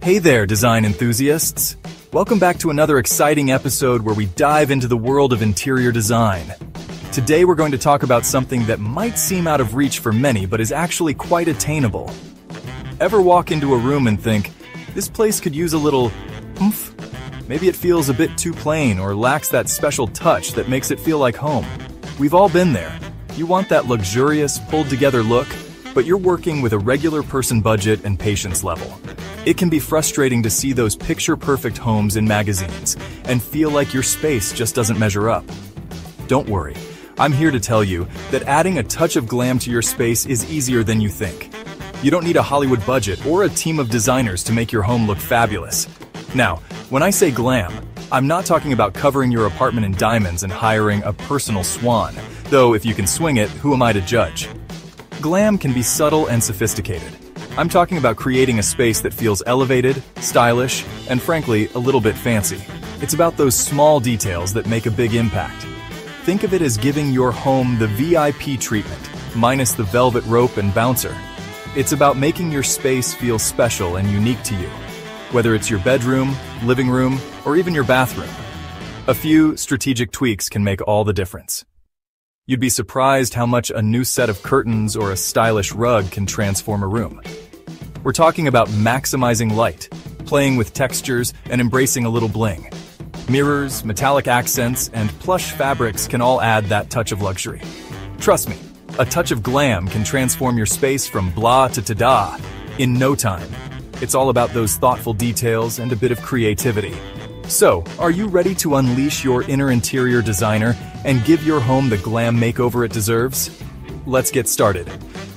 Hey there, design enthusiasts! Welcome back to another exciting episode where we dive into the world of interior design. Today we're going to talk about something that might seem out of reach for many but is actually quite attainable. Ever walk into a room and think, this place could use a little oomph? Maybe it feels a bit too plain or lacks that special touch that makes it feel like home. We've all been there. You want that luxurious, pulled-together look, but you're working with a regular person budget and patience level. It can be frustrating to see those picture-perfect homes in magazines and feel like your space just doesn't measure up. Don't worry, I'm here to tell you that adding a touch of glam to your space is easier than you think. You don't need a Hollywood budget or a team of designers to make your home look fabulous. Now, when I say glam, I'm not talking about covering your apartment in diamonds and hiring a personal swan, though if you can swing it, who am I to judge? Glam can be subtle and sophisticated. I'm talking about creating a space that feels elevated, stylish, and frankly, a little bit fancy. It's about those small details that make a big impact. Think of it as giving your home the VIP treatment, minus the velvet rope and bouncer. It's about making your space feel special and unique to you, whether it's your bedroom, living room, or even your bathroom. A few strategic tweaks can make all the difference. You'd be surprised how much a new set of curtains or a stylish rug can transform a room. We're talking about maximizing light, playing with textures, and embracing a little bling. Mirrors, metallic accents, and plush fabrics can all add that touch of luxury. Trust me, a touch of glam can transform your space from blah to ta-da in no time. It's all about those thoughtful details and a bit of creativity. So, are you ready to unleash your inner interior designer and give your home the glam makeover it deserves? Let's get started.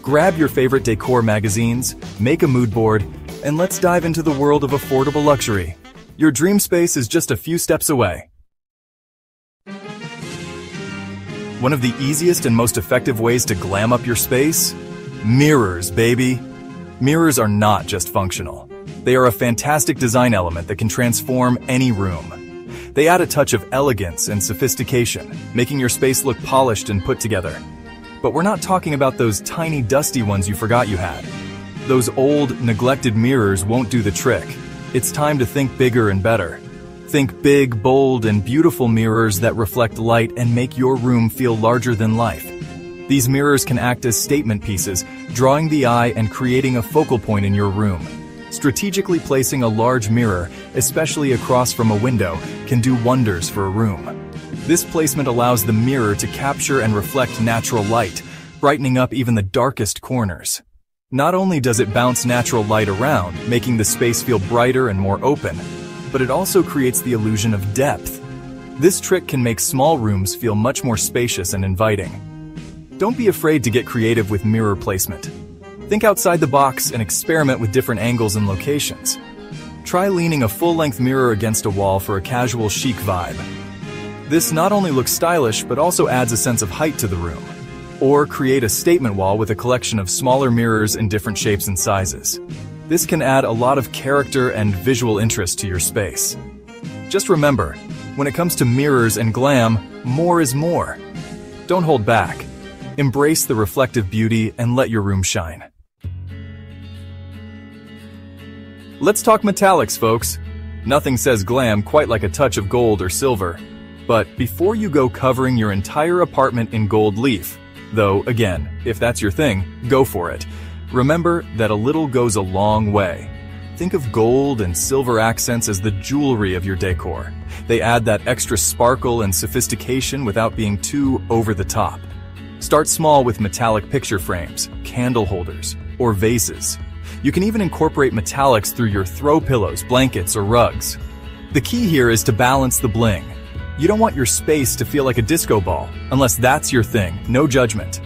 Grab your favorite Decor magazines, make a mood board, and let's dive into the world of affordable luxury. Your dream space is just a few steps away. One of the easiest and most effective ways to glam up your space? Mirrors, baby! Mirrors are not just functional. They are a fantastic design element that can transform any room. They add a touch of elegance and sophistication, making your space look polished and put together. But we're not talking about those tiny dusty ones you forgot you had. Those old, neglected mirrors won't do the trick. It's time to think bigger and better. Think big, bold, and beautiful mirrors that reflect light and make your room feel larger than life. These mirrors can act as statement pieces, drawing the eye and creating a focal point in your room. Strategically placing a large mirror, especially across from a window, can do wonders for a room. This placement allows the mirror to capture and reflect natural light, brightening up even the darkest corners. Not only does it bounce natural light around, making the space feel brighter and more open, but it also creates the illusion of depth. This trick can make small rooms feel much more spacious and inviting. Don't be afraid to get creative with mirror placement. Think outside the box and experiment with different angles and locations. Try leaning a full-length mirror against a wall for a casual chic vibe. This not only looks stylish, but also adds a sense of height to the room. Or create a statement wall with a collection of smaller mirrors in different shapes and sizes. This can add a lot of character and visual interest to your space. Just remember, when it comes to mirrors and glam, more is more. Don't hold back. Embrace the reflective beauty and let your room shine. Let's talk metallics, folks. Nothing says glam quite like a touch of gold or silver. But before you go covering your entire apartment in gold leaf, though, again, if that's your thing, go for it. Remember that a little goes a long way. Think of gold and silver accents as the jewelry of your decor. They add that extra sparkle and sophistication without being too over the top. Start small with metallic picture frames, candle holders, or vases. You can even incorporate metallics through your throw pillows, blankets, or rugs. The key here is to balance the bling. You don't want your space to feel like a disco ball, unless that's your thing, no judgment.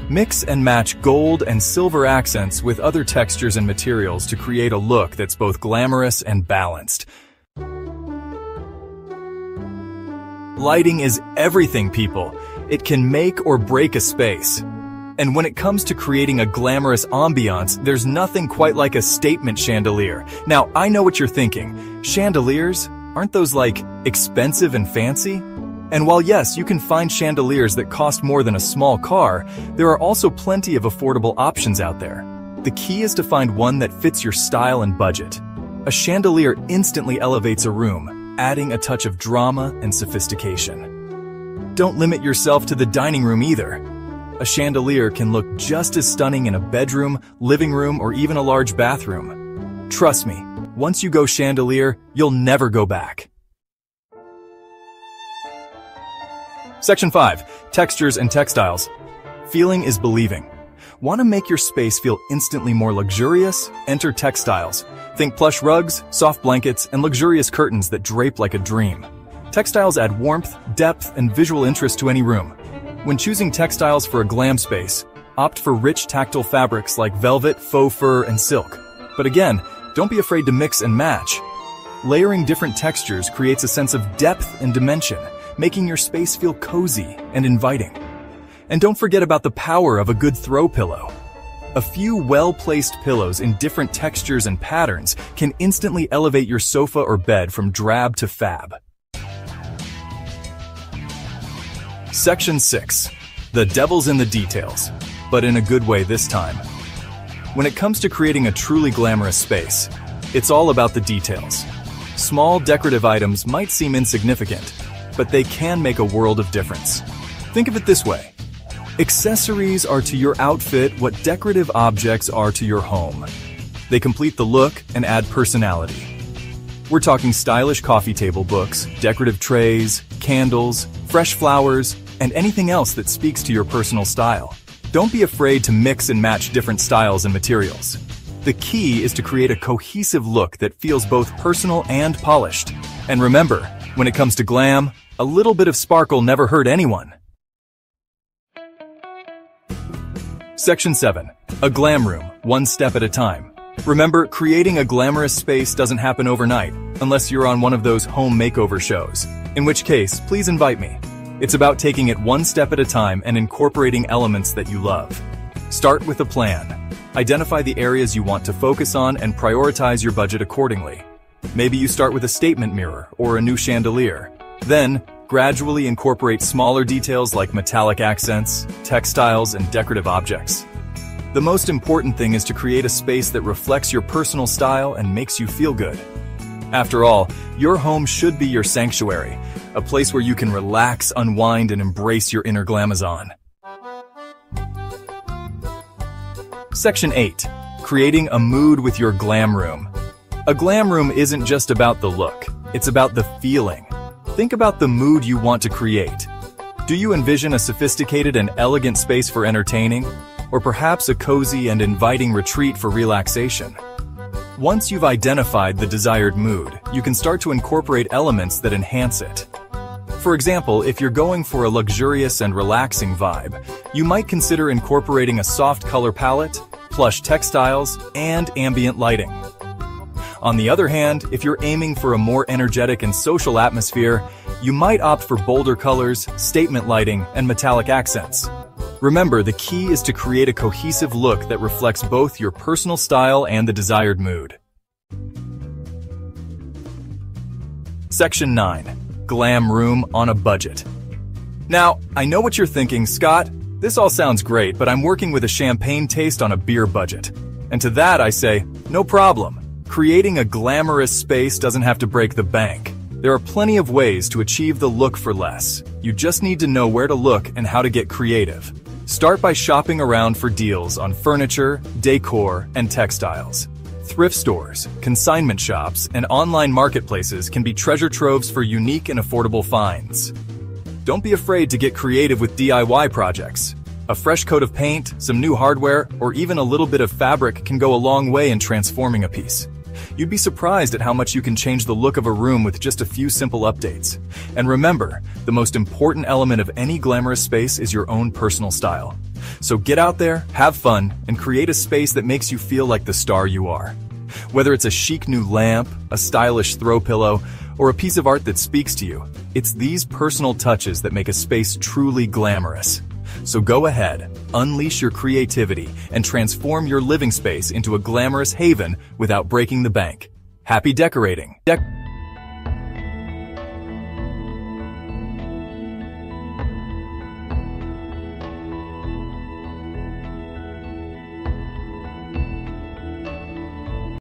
Mix and match gold and silver accents with other textures and materials to create a look that's both glamorous and balanced. Lighting is everything, people. It can make or break a space. And when it comes to creating a glamorous ambiance, there's nothing quite like a statement chandelier. Now, I know what you're thinking. Chandeliers? Aren't those like expensive and fancy? And while yes, you can find chandeliers that cost more than a small car, there are also plenty of affordable options out there. The key is to find one that fits your style and budget. A chandelier instantly elevates a room, adding a touch of drama and sophistication. Don't limit yourself to the dining room either. A chandelier can look just as stunning in a bedroom, living room, or even a large bathroom. Trust me, once you go chandelier, you'll never go back. Section 5. Textures and textiles. Feeling is believing. Want to make your space feel instantly more luxurious? Enter textiles. Think plush rugs, soft blankets, and luxurious curtains that drape like a dream. Textiles add warmth, depth, and visual interest to any room. When choosing textiles for a glam space, opt for rich tactile fabrics like velvet, faux fur, and silk. But again, don't be afraid to mix and match. Layering different textures creates a sense of depth and dimension, making your space feel cozy and inviting. And don't forget about the power of a good throw pillow. A few well-placed pillows in different textures and patterns can instantly elevate your sofa or bed from drab to fab. Section 6. The devil's in the details, but in a good way this time. When it comes to creating a truly glamorous space, it's all about the details. Small decorative items might seem insignificant, but they can make a world of difference. Think of it this way. Accessories are to your outfit what decorative objects are to your home. They complete the look and add personality. We're talking stylish coffee table books, decorative trays, candles, fresh flowers, and anything else that speaks to your personal style. Don't be afraid to mix and match different styles and materials. The key is to create a cohesive look that feels both personal and polished. And remember, when it comes to glam, a little bit of sparkle never hurt anyone. Section 7. A glam room, one step at a time. Remember, creating a glamorous space doesn't happen overnight, unless you're on one of those home makeover shows, in which case, please invite me. It's about taking it one step at a time and incorporating elements that you love. Start with a plan. Identify the areas you want to focus on and prioritize your budget accordingly. Maybe you start with a statement mirror or a new chandelier. Then, gradually incorporate smaller details like metallic accents, textiles, and decorative objects. The most important thing is to create a space that reflects your personal style and makes you feel good. After all, your home should be your sanctuary, a place where you can relax, unwind, and embrace your inner glamazon. Section 8. Creating a mood with your glam room. A glam room isn't just about the look, it's about the feeling. Think about the mood you want to create. Do you envision a sophisticated and elegant space for entertaining? Or perhaps a cozy and inviting retreat for relaxation? Once you've identified the desired mood, you can start to incorporate elements that enhance it. For example, if you're going for a luxurious and relaxing vibe, you might consider incorporating a soft color palette, plush textiles, and ambient lighting. On the other hand, if you're aiming for a more energetic and social atmosphere, you might opt for bolder colors, statement lighting, and metallic accents. Remember, the key is to create a cohesive look that reflects both your personal style and the desired mood. Section 9. Glam room on a budget. Now, I know what you're thinking, Scott. This all sounds great, but I'm working with a champagne taste on a beer budget. And to that I say, no problem. Creating a glamorous space doesn't have to break the bank. There are plenty of ways to achieve the look for less. You just need to know where to look and how to get creative. Start by shopping around for deals on furniture, decor, and textiles. Thrift stores, consignment shops, and online marketplaces can be treasure troves for unique and affordable finds. Don't be afraid to get creative with DIY projects. A fresh coat of paint, some new hardware, or even a little bit of fabric can go a long way in transforming a piece. You'd be surprised at how much you can change the look of a room with just a few simple updates. And remember, the most important element of any glamorous space is your own personal style. So get out there, have fun, and create a space that makes you feel like the star you are. Whether it's a chic new lamp, a stylish throw pillow, or a piece of art that speaks to you, it's these personal touches that make a space truly glamorous. So go ahead, unleash your creativity, and transform your living space into a glamorous haven without breaking the bank. Happy decorating!